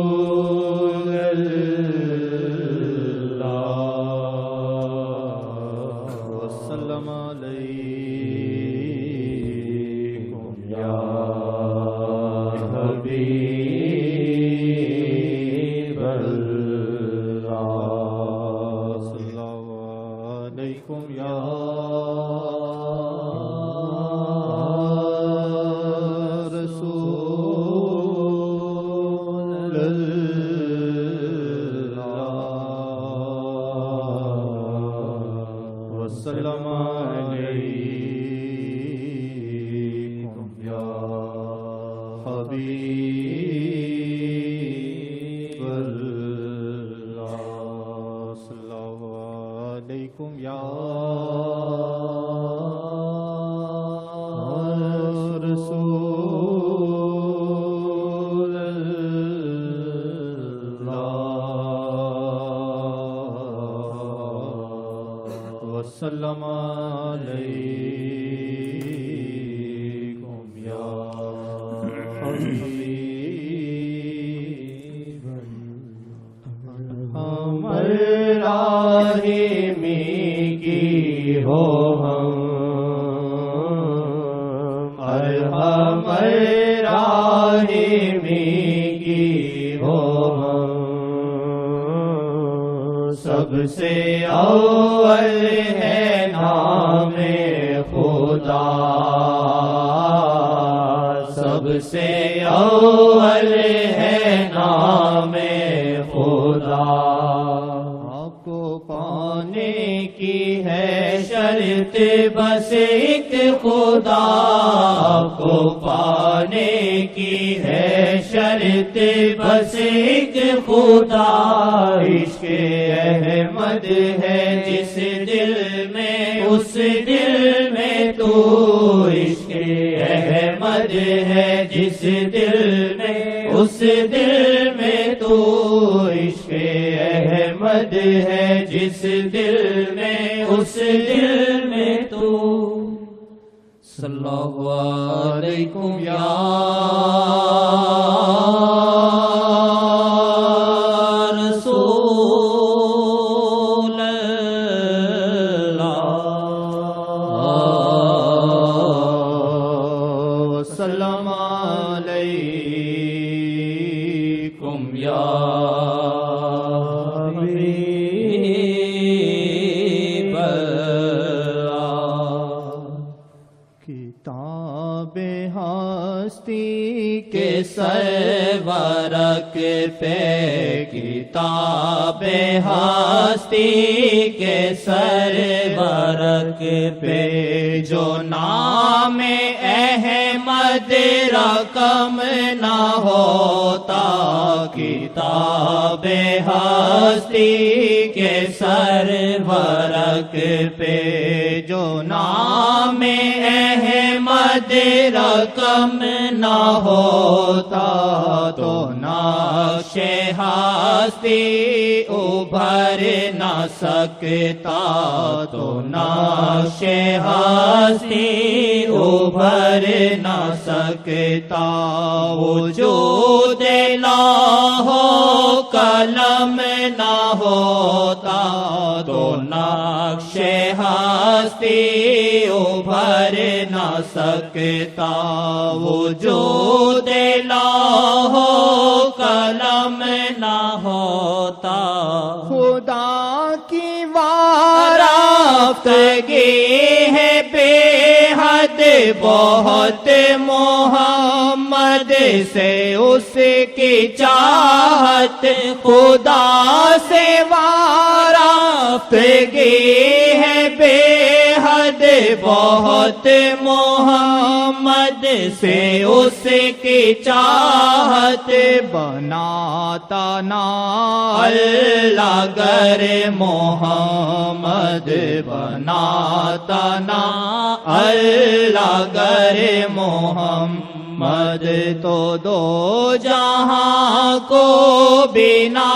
رسول اللہ وسلم علیکم یا حبیب اللہ صلی اللہ علیکم یا وسلم علیکم یا حبیب اللہ صلی اللہ علیکم یا رسول اللہ وسلم علیکم یا حبیب ہمر راہمی کی ہو ہمر راہمی کی ہو سب سے اول ہے نام خدا سب سے اول ہے نام خدا آپ کو پانے کی ہے شرط بس ایک خدا آپ کو پانے کی ہے شرط بس ایک خدا عشق احمد ہے جس دل میں اس دل میں تو عشق احمد ہے جس دل میں اس دل میں تو عشق احمد ہے جس دل میں اس دل میں تو صلی اللہ علیکم یا رسول اللہ وسلم علیکم یا حبیب اللہ کتاب ہستی کے سرورق پہ کتاب ہستی کے سرورق پہ جو نام احمد رقم نہ ہوتا کتاب ہستی کے سرورق پہ جو نام احمد رقم نہ ہوتا تو نقش ہستی ابھر نہ سکتا تو نقش ہستی ابھر نہ سکتا وجود لاہو قلم نہ ہوتا تو نقش ہستی ابھر نہ سکتا وجود لاہو قلم نہ ہوتا خدا کی وارفتگی ہے بے حد بہت محمد سے اس کی چاہت خدا سے وارفتگی ہے بے حد بہت محمد سے اس کی چاہت بناتا نا اللہ گر محمد بناتا نا اللہ گر محمد محمد تو دو جہاں کو بنا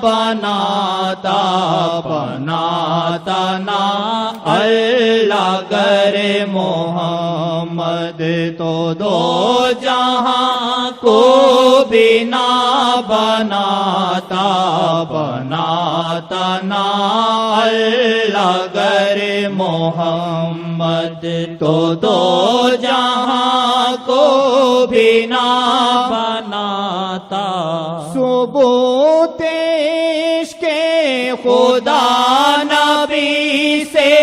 بناتا نا اللہ گر محمد تو دو جہاں کو بنا بناتا نا اللہ گر محمد تو دو جہاں کو بنا بناتا ثبوت عشق خدا نبی سے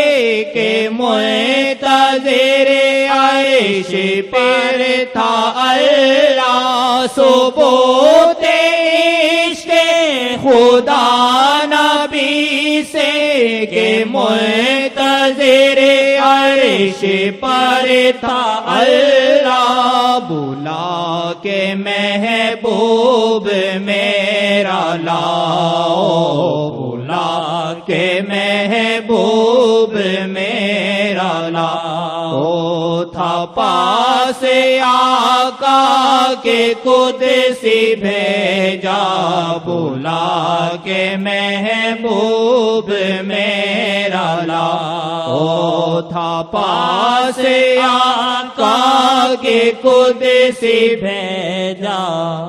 کہ منتظر عرش پر تھا اللہ ثبوت عشق خدا نبی سے کہ منتظر عرش پر تھا اللہ بلا کے محبوب میرا لاؤ بلا کے محبوب میرا لاؤ تھا پاس آقا کے قدسی بھیجا بلا کے محبوب میرا لاؤ تھا پاس آقا کے قدسی بھیجا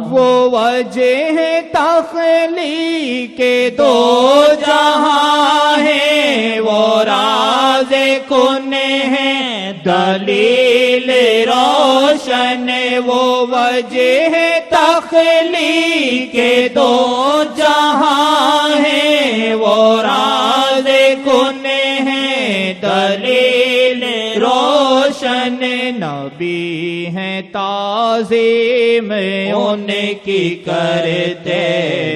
وہ وجہ تخلیق کے دو جہاں ہیں وہ راز کن ہے دلیل روشن وہ وجہ تخلیق کے دو جہاں ہیں وہ راز کن ہے دلیل روشن نبی ہیں تعظیم ان کی کرتے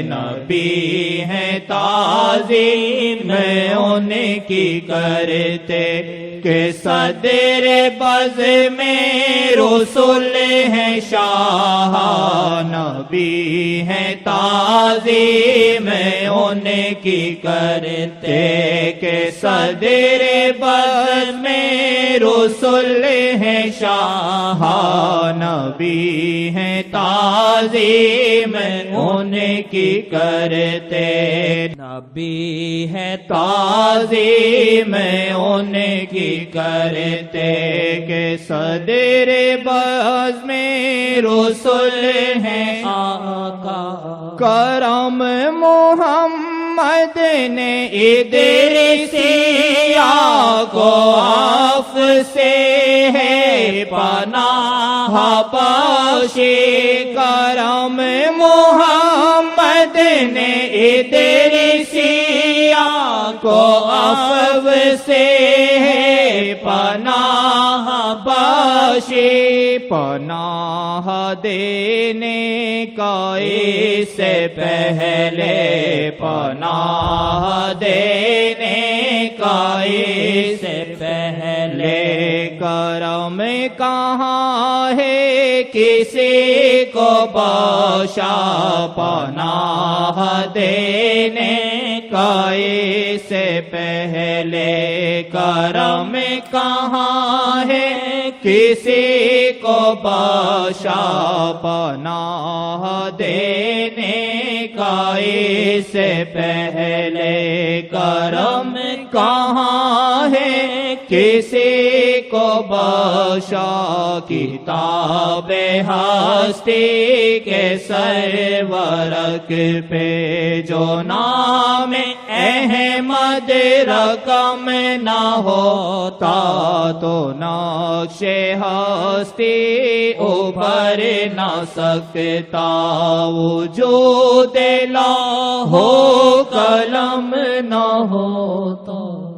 نبی ہیں تعظیم ان کی کرتے کہ صدر بز میں رسول ہیں شاہ نبی ہیں تعظیم ان کی کرتے کہ صدر بز میں رسول ہیں شاہ نبی ہیں تعظیم ان کی کرتے نبی ہیں تعظیم ان کی کرتے کہ صدر بز میں رسول ہیں آقا کرم محمد نے ادریسیہ کو آف سے ہے پناہ بخشی کرم محمد نے ادریسیہ کو عفو سے ہے پناہ بخشی پناہ دینے کا اس سے پہلے پناہ دینے کا اس سے پہلے کرم کہاں ہے کسی کو بخشا پناہ دینے کا اس سے پہلے کرم کہاں ہے کسی کو بخشا پناہ دینے کا اس سے پہلے کرم کہاں ہے کسی کو بخشا کتاب ہستی کے سرورق پہ جو نام احمد رقم نہ ہوتا تو نقش ہستی ابھر نہ سکتا وجود لا ہو قلم نہ ہوتا